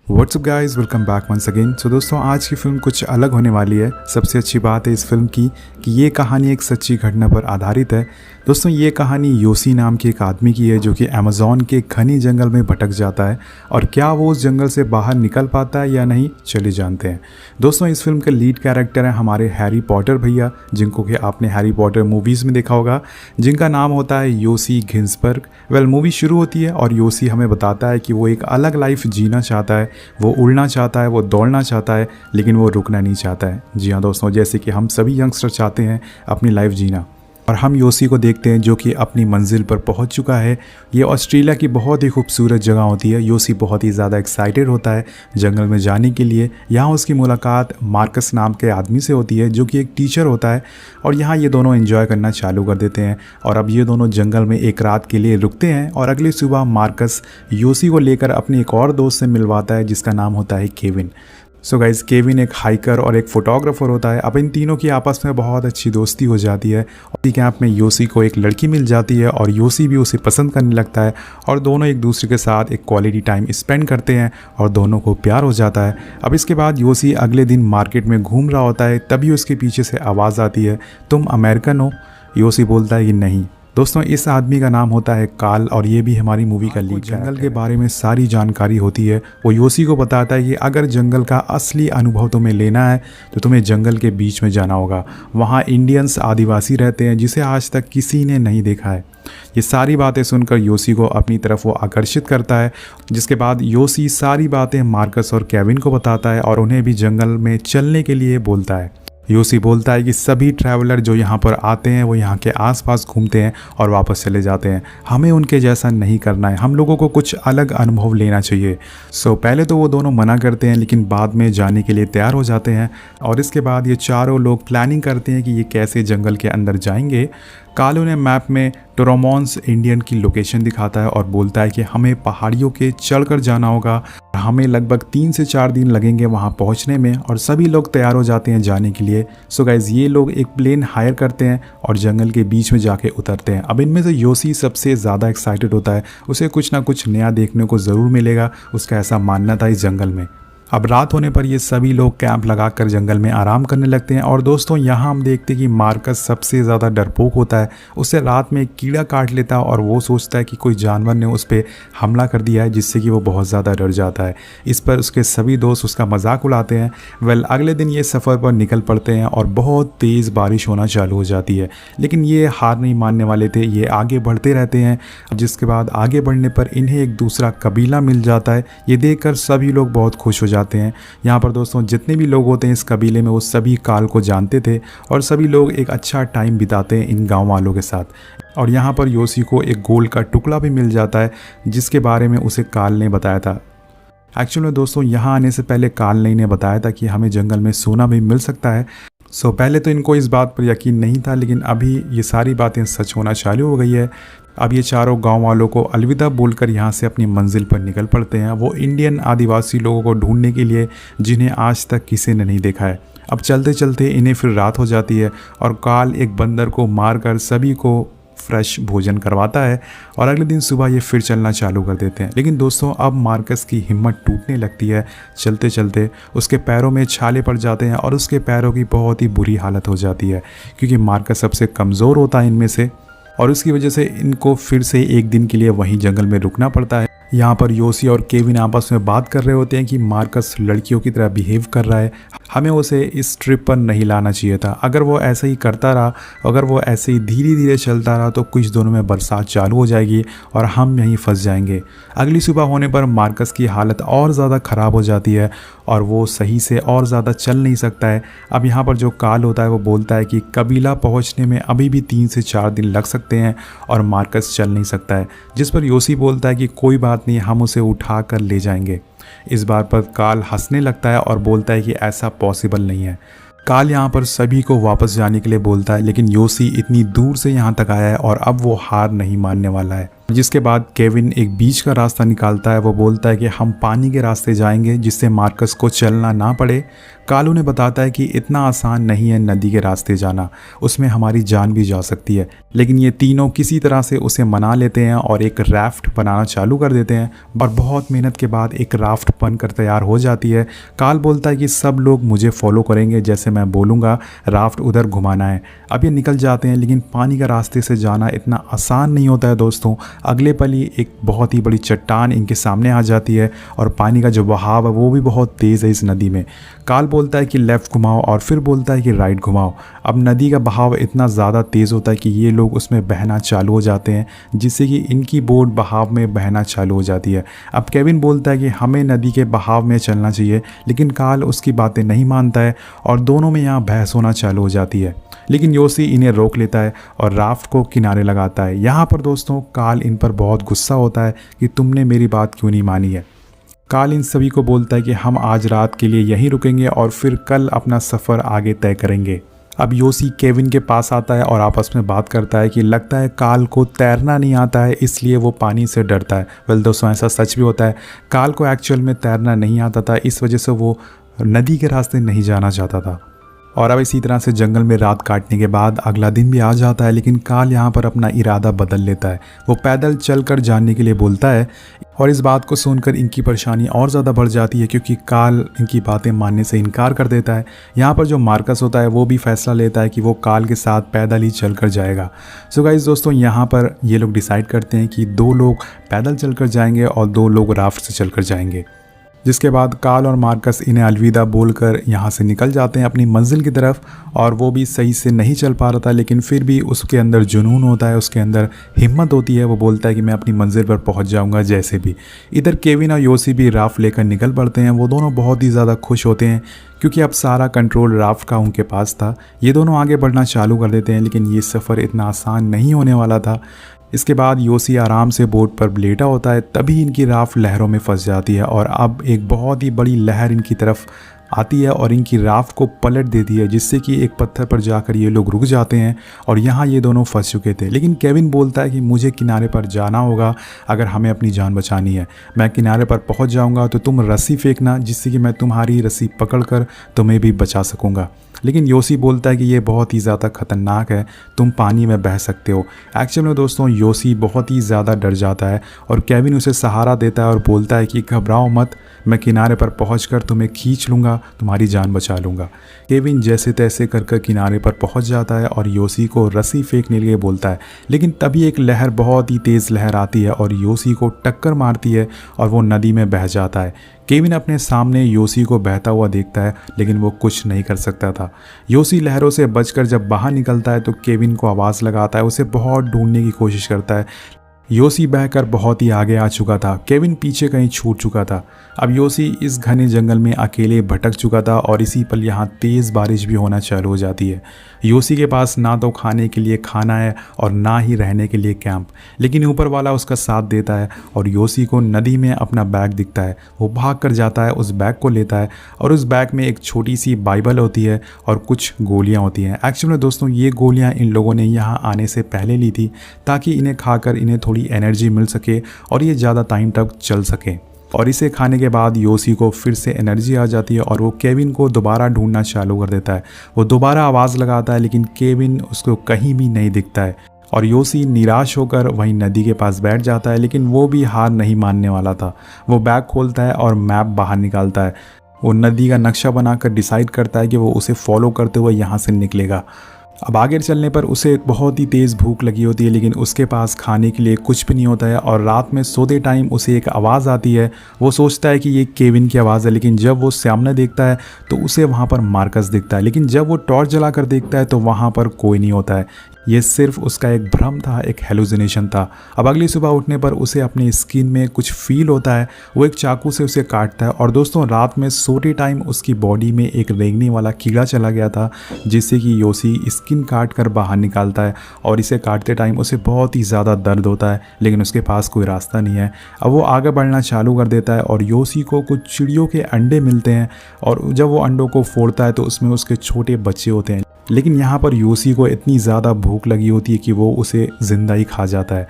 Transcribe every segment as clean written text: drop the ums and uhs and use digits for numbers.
WhatsApp guys, welcome back once again. So दोस्तों, आज की फिल्म कुछ अलग होने वाली है। सबसे अच्छी बात है इस फिल्म की कि ये कहानी एक सच्ची घटना पर आधारित है। दोस्तों, ये कहानी योसी नाम के एक आदमी की है जो कि अमेज़ॉन के घने जंगल में भटक जाता है, और क्या वो उस जंगल से बाहर निकल पाता है या नहीं, चलिए जानते हैं। दोस्तों, इस फिल्म के लीड कैरेक्टर हैं हमारे हैरी पॉटर भैया, जिनको कि आपने हैरी पॉटर मूवीज़ में देखा होगा, जिनका नाम होता है योसी घिन्सबर्ग। मूवी शुरू होती है और योसी हमें बताता है कि वो एक अलग लाइफ जीना चाहता है। वो उड़ना चाहता है, वो दौड़ना चाहता है, लेकिन वो रुकना नहीं चाहता है। जी हाँ दोस्तों, जैसे कि हम सभी यंगस्टर चाहते हैं अपनी लाइफ जीना। और हम योसी को देखते हैं जो कि अपनी मंजिल पर पहुंच चुका है। ये ऑस्ट्रेलिया की बहुत ही खूबसूरत जगह होती है। योसी बहुत ही ज़्यादा एक्साइटेड होता है जंगल में जाने के लिए। यहाँ उसकी मुलाकात मार्कस नाम के आदमी से होती है जो कि एक टीचर होता है, और यहाँ ये दोनों एंजॉय करना चालू कर देते हैं। और अब ये दोनों जंगल में एक रात के लिए रुकते हैं, और अगली सुबह मार्कस योसी को लेकर अपने एक और दोस्त से मिलवाता है जिसका नाम होता है केविन। सो गाइज, केविन एक हाइकर और एक फोटोग्राफर होता है। अब इन तीनों की आपस में बहुत अच्छी दोस्ती हो जाती है। और इसी कैंप में योसी को एक लड़की मिल जाती है और योसी भी उसे पसंद करने लगता है, और दोनों एक दूसरे के साथ एक क्वालिटी टाइम स्पेंड करते हैं और दोनों को प्यार हो जाता है। अब इसके बाद योसी अगले दिन मार्केट में घूम रहा होता है, तभी उसके पीछे से आवाज़ आती है, तुम अमेरिकन हो? योसी बोलता है कि नहीं। दोस्तों, इस आदमी का नाम होता है काल, और ये भी हमारी मूवी का लीड। जंगल के बारे में सारी जानकारी होती है। वो योसी को बताता है कि अगर जंगल का असली अनुभव तुम्हें लेना है तो तुम्हें जंगल के बीच में जाना होगा। वहाँ इंडियंस आदिवासी रहते हैं जिसे आज तक किसी ने नहीं देखा है। ये सारी बातें सुनकर योसी को अपनी तरफ वो आकर्षित करता है, जिसके बाद योसी सारी बातें मार्कस और केविन को बताता है और उन्हें भी जंगल में चलने के लिए बोलता है। योसी बोलता है कि सभी ट्रैवलर जो यहाँ पर आते हैं वो यहाँ के आसपास घूमते हैं और वापस चले जाते हैं। हमें उनके जैसा नहीं करना है, हम लोगों को कुछ अलग अनुभव लेना चाहिए। पहले तो वो दोनों मना करते हैं, लेकिन बाद में जाने के लिए तैयार हो जाते हैं। और इसके बाद ये चारों लोग प्लानिंग करते हैं कि ये कैसे जंगल के अंदर जाएंगे। कालू ने मैप में टोरोमोन्स इंडियन की लोकेशन दिखाता है और बोलता है कि हमें पहाड़ियों के चढ़कर जाना होगा। हमें लगभग 3 से 4 दिन लगेंगे वहां पहुंचने में, और सभी लोग तैयार हो जाते हैं जाने के लिए। गाइज, ये लोग एक प्लेन हायर करते हैं और जंगल के बीच में जाके उतरते हैं। अब इनमें से योसी सबसे ज़्यादा एक्साइटेड होता है, उसे कुछ ना कुछ नया देखने को ज़रूर मिलेगा, उसका ऐसा मानना था इस जंगल में। अब रात होने पर ये सभी लोग कैंप लगाकर जंगल में आराम करने लगते हैं। और दोस्तों, यहाँ हम देखते हैं कि मार्कस सबसे ज़्यादा डरपोक होता है। उसे रात में एक कीड़ा काट लेता है और वो सोचता है कि कोई जानवर ने उस पर हमला कर दिया है, जिससे कि वो बहुत ज़्यादा डर जाता है। इस पर उसके सभी दोस्त उसका मजाक उड़ाते हैं। अगले दिन ये सफ़र पर निकल पड़ते हैं और बहुत तेज़ बारिश होना चालू हो जाती है, लेकिन ये हार नहीं मानने वाले थे। ये आगे बढ़ते रहते हैं, जिसके बाद आगे बढ़ने पर इन्हें एक दूसरा कबीला मिल जाता है। ये देखकर सभी लोग बहुत खुश हो जाते हैं। यहाँ पर दोस्तों, जितने भी लोग होते हैं इस कबीले में, वो सभी काल को जानते थे, और सभी लोग एक अच्छा टाइम बिताते हैं इन गांव वालों के साथ। और यहाँ पर योसी को एक गोल्ड का टुकड़ा भी मिल जाता है, जिसके बारे में उसे काल ने बताया था। एक्चुअली में दोस्तों, यहाँ आने से पहले काल ने बताया था कि हमें जंगल में सोना भी मिल सकता है। पहले तो इनको इस बात पर यकीन नहीं था, लेकिन अभी ये सारी बातें सच होना चालू हो गई है। अब ये चारों गांव वालों को अलविदा बोलकर यहाँ से अपनी मंजिल पर निकल पड़ते हैं, वो इंडियन आदिवासी लोगों को ढूंढने के लिए जिन्हें आज तक किसी ने नहीं देखा है। अब चलते चलते इन्हें फिर रात हो जाती है, और काल एक बंदर को मारकर सभी को फ्रेश भोजन करवाता है, और अगले दिन सुबह ये फिर चलना चालू कर देते हैं। लेकिन दोस्तों, अब मार्कस की हिम्मत टूटने लगती है। चलते चलते उसके पैरों में छाले पड़ जाते हैं, और उसके पैरों की बहुत ही बुरी हालत हो जाती है, क्योंकि मार्कस सबसे कमज़ोर होता है इनमें से, और उसकी वजह से इनको फिर से एक दिन के लिए वहीं जंगल में रुकना पड़ता है। यहाँ पर योसी और केविन आपस में बात कर रहे होते हैं कि मार्कस लड़कियों की तरह बिहेव कर रहा है, हमें उसे इस ट्रिप पर नहीं लाना चाहिए था। अगर वो ऐसे ही करता रहा, अगर वो ऐसे ही धीरे धीरे चलता रहा, तो कुछ दिनों में बरसात चालू हो जाएगी और हम यहीं फंस जाएंगे। अगली सुबह होने पर मार्कस की हालत और ज़्यादा ख़राब हो जाती है, और वो सही से और ज़्यादा चल नहीं सकता है। अब यहाँ पर जो काल होता है वो बोलता है कि कबीला पहुँचने में अभी भी 3 से 4 दिन लग सकते हैं, और मार्कस चल नहीं सकता है। जिस पर योसी बोलता है कि कोई बात नहीं, हम उसे उठा कर ले जाएंगे। इस बार पर काल हंसने लगता है और बोलता है कि ऐसा पॉसिबल नहीं है। काल यहाँ पर सभी को वापस जाने के लिए बोलता है, लेकिन योसी इतनी दूर से यहाँ तक आया है और अब वो हार नहीं मानने वाला है। जिसके बाद केविन एक बीच का रास्ता निकालता है। वो बोलता है कि हम पानी के रास्ते जाएंगे जिससे मार्कस को चलना ना पड़े। काल उन्हें बताता है कि इतना आसान नहीं है नदी के रास्ते जाना, उसमें हमारी जान भी जा सकती है। लेकिन ये तीनों किसी तरह से उसे मना लेते हैं और एक राफ्ट बनाना चालू कर देते हैं और बहुत मेहनत के बाद एक राफ्ट बनकर तैयार हो जाती है। काल बोलता है कि सब लोग मुझे फॉलो करेंगे, जैसे मैं बोलूँगा राफ्ट उधर घुमाना है। अब ये निकल जाते हैं, लेकिन पानी का रास्ते से जाना इतना आसान नहीं होता है दोस्तों। अगले पल ही एक बहुत ही बड़ी चट्टान इनके सामने आ जाती है और पानी का जो बहाव है वो भी बहुत तेज़ है इस नदी में। काल बोलता है कि लेफ़्ट घुमाओ और फिर बोलता है कि राइट घुमाओ। अब नदी का बहाव इतना ज़्यादा तेज़ होता है कि ये लोग उसमें बहना चालू हो जाते हैं, जिससे कि इनकी बोट बहाव में बहना चालू हो जाती है। अब केविन बोलता है कि हमें नदी के बहाव में चलना चाहिए, लेकिन काल उसकी बातें नहीं मानता है और दोनों में यहाँ बहस होना चालू हो जाती है। लेकिन योसी इन्हें रोक लेता है और राफ्ट को किनारे लगाता है। यहाँ पर दोस्तों काल इन पर बहुत गुस्सा होता है कि तुमने मेरी बात क्यों नहीं मानी है। काल इन सभी को बोलता है कि हम आज रात के लिए यहीं रुकेंगे और फिर कल अपना सफ़र आगे तय करेंगे। अब योसी केविन के पास आता है और आपस में बात करता है कि लगता है काल को तैरना नहीं आता है, इसलिए वो पानी से डरता है। वेल दोस्तों, ऐसा सच भी होता है। काल को एक्चुअल में तैरना नहीं आता था, इस वजह से वो नदी के रास्ते नहीं जाना चाहता था। और अब इसी तरह से जंगल में रात काटने के बाद अगला दिन भी आ जाता है, लेकिन काल यहाँ पर अपना इरादा बदल लेता है। वो पैदल चलकर जाने के लिए बोलता है और इस बात को सुनकर इनकी परेशानी और ज़्यादा बढ़ जाती है, क्योंकि काल इनकी बातें मानने से इनकार कर देता है। यहाँ पर जो मार्कस होता है वो भी फैसला लेता है कि वो काल के साथ पैदल ही चलकर जाएगा। सो गाइस दोस्तों, यहाँ पर ये लोग डिसाइड करते हैं कि 2 लोग पैदल चलकर जाएंगे और 2 लोग राफ्ट से चलकर जाएंगे। जिसके बाद काल और मार्कस इन्हें अलविदा बोलकर यहाँ से निकल जाते हैं अपनी मंजिल की तरफ। और वो भी सही से नहीं चल पा रहा था, लेकिन फिर भी उसके अंदर जुनून होता है, उसके अंदर हिम्मत होती है। वो बोलता है कि मैं अपनी मंजिल पर पहुँच जाऊँगा जैसे भी। इधर केविन और योसी भी राफ्ट लेकर निकल पड़ते हैं। वो दोनों बहुत ही ज़्यादा खुश होते हैं क्योंकि अब सारा कंट्रोल राफ्ट का उनके पास था। ये दोनों आगे बढ़ना चालू कर देते हैं, लेकिन ये सफ़र इतना आसान नहीं होने वाला था। इसके बाद योसी आराम से बोट पर लेटा होता है, तभी इनकी राफ्ट लहरों में फंस जाती है और अब एक बहुत ही बड़ी लहर इनकी तरफ आती है और इनकी राफ्ट को पलट देती है, जिससे कि एक पत्थर पर जाकर ये लोग रुक जाते हैं और यहाँ ये दोनों फंस चुके थे। लेकिन केविन बोलता है कि मुझे किनारे पर जाना होगा अगर हमें अपनी जान बचानी है। मैं किनारे पर पहुँच जाऊँगा तो तुम रस्सी फेंकना, जिससे कि मैं तुम्हारी रस्सी पकड़कर तुम्हें भी बचा सकूँगा। लेकिन योसी बोलता है कि ये बहुत ही ज़्यादा खतरनाक है, तुम पानी में बह सकते हो। एक्चुअल में दोस्तों योसी बहुत ही ज़्यादा डर जाता है और केविन उसे सहारा देता है और बोलता है कि घबराओ मत, मैं किनारे पर पहुंचकर तुम्हें खींच लूँगा, तुम्हारी जान बचा लूँगा। केविन जैसे तैसे कर किनारे पर पहुंच जाता है और योसी को रस्सी फेंकने के लिए बोलता है। लेकिन तभी एक लहर, बहुत ही तेज़ लहर आती है और योसी को टक्कर मारती है और वो नदी में बह जाता है। केविन अपने सामने योसी को बहता हुआ देखता है, लेकिन वो कुछ नहीं कर सकता था। योसी लहरों से बचकर जब बाहर निकलता है तो केविन को आवाज़ लगाता है, उसे बहुत ढूंढने की कोशिश करता है। योसी बहकर बहुत ही आगे आ चुका था, केविन पीछे कहीं छूट चुका था। अब योसी इस घने जंगल में अकेले भटक चुका था और इसी पल यहाँ तेज़ बारिश भी होना चालू हो जाती है। योसी के पास ना तो खाने के लिए खाना है और ना ही रहने के लिए कैंप, लेकिन ऊपर वाला उसका साथ देता है और योसी को नदी में अपना बैग दिखता है। वो भाग कर जाता है, उस बैग को लेता है और उस बैग में एक छोटी सी बाइबल होती है और कुछ गोलियाँ होती हैं। एक्चुअली दोस्तों ये गोलियाँ इन लोगों ने यहाँ आने से पहले ली थी, ताकि इन्हें खाकर इन्हें थोड़ी एनर्जी मिल सके और ये ज़्यादा टाइम तक चल सके। और इसे खाने के बाद योसी को फिर से एनर्जी आ जाती है और वो केविन को दोबारा ढूंढना चालू कर देता है। वो दोबारा आवाज़ लगाता है, लेकिन केविन उसको कहीं भी नहीं दिखता है और योसी निराश होकर वहीं नदी के पास बैठ जाता है। लेकिन वो भी हार नहीं मानने वाला था। वो बैग खोलता है और मैप बाहर निकालता है। वो नदी का नक्शा बनाकर डिसाइड करता है कि वो उसे फॉलो करते हुए यहाँ से निकलेगा। अब आगे चलने पर उसे बहुत ही तेज़ भूख लगी होती है, लेकिन उसके पास खाने के लिए कुछ भी नहीं होता है और रात में सोते टाइम उसे एक आवाज़ आती है। वो सोचता है कि ये केविन की आवाज़ है, लेकिन जब वो सामने देखता है तो उसे वहाँ पर मार्कस दिखता है। लेकिन जब वो टॉर्च जलाकर देखता है तो वहाँ पर कोई नहीं होता है। ये सिर्फ उसका एक भ्रम था, एक हेलुसिनेशन था। अब अगली सुबह उठने पर उसे अपनी स्किन में कुछ फील होता है। वो एक चाकू से उसे काटता है और दोस्तों रात में सोते टाइम उसकी बॉडी में एक रेंगने वाला कीड़ा चला गया था, जिससे कि योसी स्किन काट कर बाहर निकालता है और इसे काटते टाइम उसे बहुत ही ज़्यादा दर्द होता है, लेकिन उसके पास कोई रास्ता नहीं है। अब वो आगे बढ़ना चालू कर देता है और योसी को कुछ चिड़ियों के अंडे मिलते हैं और जब वो अंडों को फोड़ता है तो उसमें उसके छोटे बच्चे होते हैं। लेकिन यहाँ पर योसी को इतनी ज़्यादा भूख लगी होती है कि वो उसे ज़िंदा ही खा जाता है।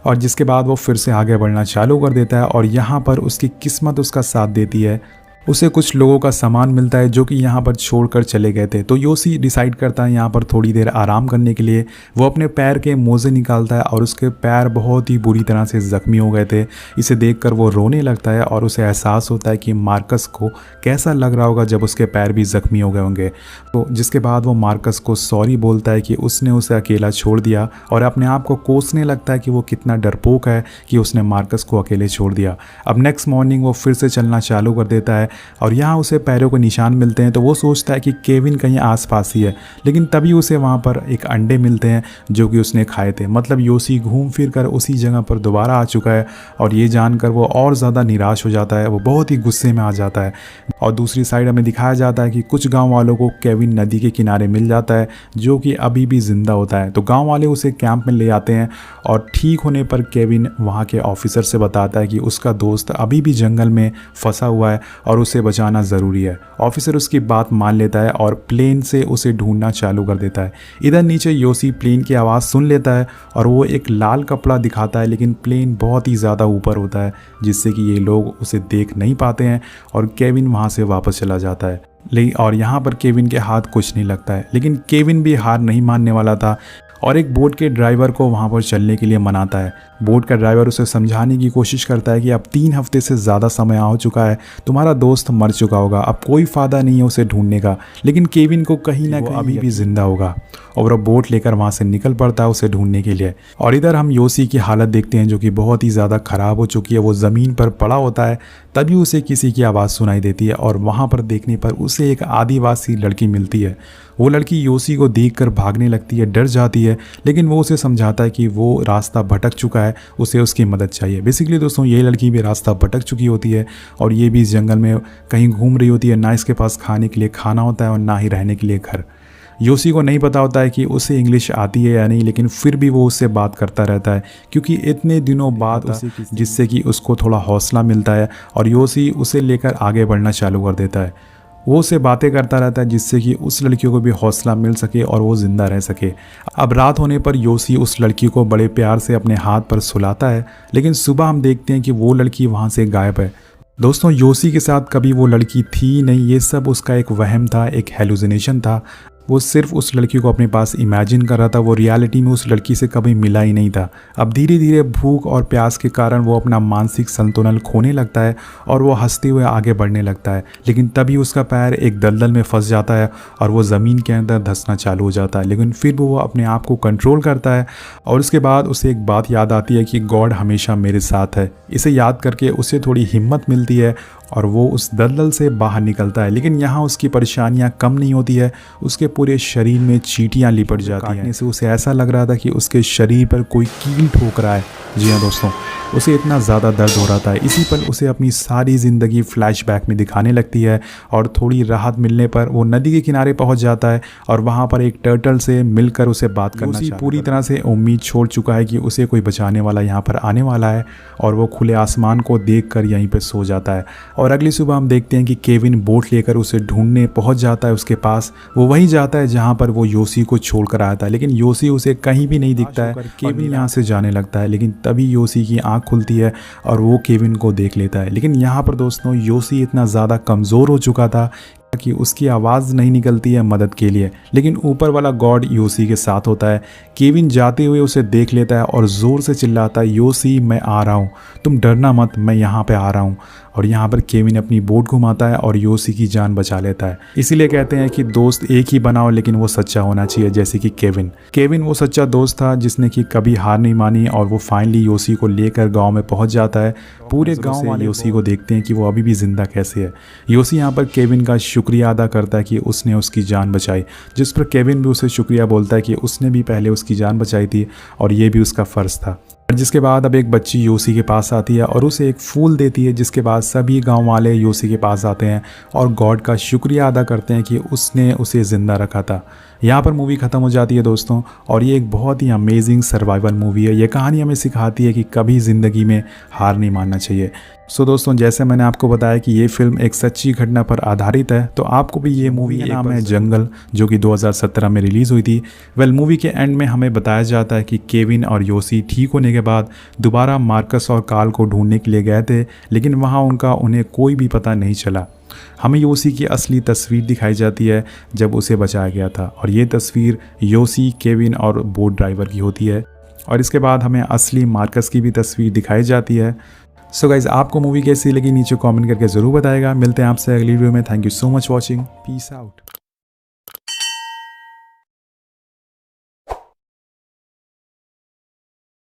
और जिसके बाद वो फिर से आगे बढ़ना चालू कर देता है और यहाँ पर उसकी किस्मत उसका साथ देती है। उसे कुछ लोगों का सामान मिलता है जो कि यहाँ पर छोड़कर चले गए थे। तो योसी डिसाइड करता है यहाँ पर थोड़ी देर आराम करने के लिए। वो अपने पैर के मोजे निकालता है और उसके पैर बहुत ही बुरी तरह से ज़ख्मी हो गए थे। इसे देखकर वो रोने लगता है और उसे एहसास होता है कि मार्कस को कैसा लग रहा होगा जब उसके पैर भी ज़ख्मी हो गए होंगे। तो जिसके बाद वो मार्कस को सॉरी बोलता है कि उसने उसे अकेला छोड़ दिया और अपने आप को कोसने लगता है कि वो कितना डरपोक है कि उसने मार्कस को अकेले छोड़ दिया। अब नेक्स्ट मॉर्निंग वो फिर से चलना चालू कर देता है और यहाँ उसे पैरों के निशान मिलते हैं। तो वो सोचता है कि केविन कहीं आसपास ही है, लेकिन तभी उसे वहाँ पर एक अंडे मिलते हैं जो कि उसने खाए थे। मतलब योसी घूम फिर कर उसी जगह पर दोबारा आ चुका है और ये जानकर वो और ज़्यादा निराश हो जाता है। वो बहुत ही गुस्से में आ जाता है। और दूसरी साइड हमें दिखाया जाता है कि कुछ गाँव वालों को केविन नदी के किनारे मिल जाता है जो कि अभी भी जिंदा होता है। तो गाँव वाले उसे कैंप में ले आते हैं और ठीक होने पर केविन वहाँ के ऑफिसर से बताता है कि उसका दोस्त अभी भी जंगल में फंसा हुआ है और उसे बचाना ज़रूरी है। ऑफिसर उसकी बात मान लेता है और प्लेन से उसे ढूंढना चालू कर देता है। इधर नीचे योसी प्लेन की आवाज़ सुन लेता है और वो एक लाल कपड़ा दिखाता है, लेकिन प्लेन बहुत ही ज़्यादा ऊपर होता है जिससे कि ये लोग उसे देख नहीं पाते हैं और केविन वहाँ से वापस चला जाता है। लेकिन और यहाँ पर केविन के हाथ कुछ नहीं लगता है, लेकिन केविन भी हार नहीं मानने वाला था और एक बोट के ड्राइवर को वहाँ पर चलने के लिए मनाता है। बोट का ड्राइवर उसे समझाने की कोशिश करता है कि अब 3 हफ्ते से ज़्यादा समय हो चुका है, तुम्हारा दोस्त मर चुका होगा, अब कोई फ़ायदा नहीं है उसे ढूंढने का। लेकिन केविन को कहीं ना कहीं अभी भी जिंदा होगा और वह बोट लेकर वहाँ से निकल पड़ता है उसे ढूंढने के लिए। और इधर हम योसी की हालत देखते हैं जो कि बहुत ही ज़्यादा ख़राब हो चुकी है। वो ज़मीन पर पड़ा होता है, तभी उसे किसी की आवाज़ सुनाई देती है और वहाँ पर देखने पर उसे एक आदिवासी लड़की मिलती है। वो लड़की योसी को देखकर भागने लगती है, डर जाती है, लेकिन वो उसे समझाता है कि वो रास्ता भटक चुका है, उसे उसकी मदद चाहिए। बेसिकली दोस्तों ये लड़की भी रास्ता भटक चुकी होती है और ये भी इस जंगल में कहीं घूम रही होती है। ना इसके पास खाने के लिए खाना होता है और ना ही रहने के लिए घर। योसी को नहीं पता होता है कि उसे इंग्लिश आती है या नहीं, लेकिन फिर भी वो उससे बात करता रहता है क्योंकि इतने दिनों बाद उसे जिससे कि उसको थोड़ा हौसला मिलता है और योसी उसे लेकर आगे बढ़ना चालू कर देता है। वो उससे बातें करता रहता है जिससे कि उस लड़की को भी हौसला मिल सके और वो ज़िंदा रह सके। अब रात होने पर योसी उस लड़की को बड़े प्यार से अपने हाथ पर सुलाता है, लेकिन सुबह हम देखते हैं कि वो लड़की वहाँ से गायब है। दोस्तों योसी के साथ कभी वो लड़की थी नहीं, ये सब उसका एक वहम था, एक हेलुसिनेशन था। वो सिर्फ उस लड़की को अपने पास इमेजिन कर रहा था, वो रियलिटी में उस लड़की से कभी मिला ही नहीं था। अब धीरे धीरे भूख और प्यास के कारण वो अपना मानसिक संतुलन खोने लगता है और वो हंसते हुए आगे बढ़ने लगता है, लेकिन तभी उसका पैर एक दलदल में फंस जाता है और वो ज़मीन के अंदर धंसना चालू हो जाता है। लेकिन फिर वो अपने आप को कंट्रोल करता है और उसके बाद उसे एक बात याद आती है कि गॉड हमेशा मेरे साथ है। इसे याद करके उसे थोड़ी हिम्मत मिलती है और वो उस दलदल से बाहर निकलता है। लेकिन यहाँ उसकी परेशानियाँ कम नहीं होती है, उसके पूरे शरीर में चींटियाँ लिपट जाती हैं। से उसे ऐसा लग रहा था कि उसके शरीर पर कोई कील ठोक रहा है। जी हाँ दोस्तों, उसे इतना ज़्यादा दर्द हो रहा था। इसी पर उसे अपनी सारी ज़िंदगी फ्लैशबैक में दिखाने लगती है और थोड़ी राहत मिलने पर वो नदी के किनारे पहुंच जाता है और वहां पर एक टर्टल से मिलकर उसे बात करना चाहता है। पूरी तरह से उम्मीद छोड़ चुका है कि उसे कोई बचाने वाला यहाँ पर आने वाला है और वो खुले आसमान को देखकर यहीं पर सो जाता है। और अगली सुबह हम देखते हैं कि केविन बोट लेकर उसे ढूंढने पहुंच जाता है उसके पास। वो वहीं जाता है जहाँ पर वो योसी को छोड़कर आया था, लेकिन योसी उसे कहीं भी नहीं दिखता है। केविन यहाँ से जाने लगता है, लेकिन तभी योसी की आँख खुलती है और वो केविन को देख लेता है। लेकिन यहाँ पर दोस्तों योसी इतना ज़्यादा कमज़ोर हो चुका था कि उसकी आवाज़ नहीं निकलती है मदद के लिए, लेकिन ऊपर वाला गॉड योसी के साथ होता है। केविन जाते हुए उसे देख लेता है और ज़ोर से चिल्लाता है, योसी मैं आ रहा हूँ, तुम डरना मत, मैं यहाँ पे आ रहा हूँ। और यहाँ पर केविन अपनी बोट घुमाता है और योसी की जान बचा लेता है। इसीलिए कहते हैं कि दोस्त एक ही बनाओ, लेकिन वो सच्चा होना चाहिए, जैसे कि केविन वो सच्चा दोस्त था जिसने कि कभी हार नहीं मानी और वो फाइनली योसी को लेकर गाँव में पहुँच जाता है। पूरे गाँव वाले योसी को देखते हैं कि वो अभी भी जिंदा कैसे है। योसी यहाँ पर केविन का शुक्रिया अदा करता है कि उसने उसकी जान बचाई, जिस पर केविन भी उसे शुक्रिया बोलता है कि उसने भी पहले उसकी जान बचाई थी और ये भी उसका फ़र्ज़ था। जिसके बाद अब एक बच्ची योसी के पास आती है और उसे एक फूल देती है, जिसके बाद सभी गांव वाले योसी के पास आते हैं और गॉड का शुक्रिया अदा करते हैं कि उसने उसे ज़िंदा रखा था। यहाँ पर मूवी ख़त्म हो जाती है दोस्तों। और ये एक बहुत ही अमेजिंग सर्वाइवल मूवी है। ये कहानी हमें सिखाती है कि कभी ज़िंदगी में हार नहीं मानना चाहिए। सो दोस्तों, जैसे मैंने आपको बताया कि ये फिल्म एक सच्ची घटना पर आधारित है, तो आपको भी ये मूवी का नाम है जंगल, जो कि 2017 में रिलीज़ हुई थी। वेल, मूवी के एंड में हमें बताया जाता है कि केविन और योसी ठीक होने के बाद दोबारा मार्कस और कार्ल को ढूंढने के लिए गए थे, लेकिन वहाँ उन्हें कोई भी पता नहीं चला। हमें योसी की असली तस्वीर दिखाई जाती है जब उसे बचाया गया था, और ये तस्वीर योसी, केविन और बोट ड्राइवर की होती है। और इसके बाद हमें असली मार्कस की भी तस्वीर दिखाई जाती है। सो गाइज, आपको मूवी कैसी लगी नीचे कमेंट करके ज़रूर बताएगा। मिलते हैं आपसे अगली वीडियो में। Thank you so much watching. Peace out.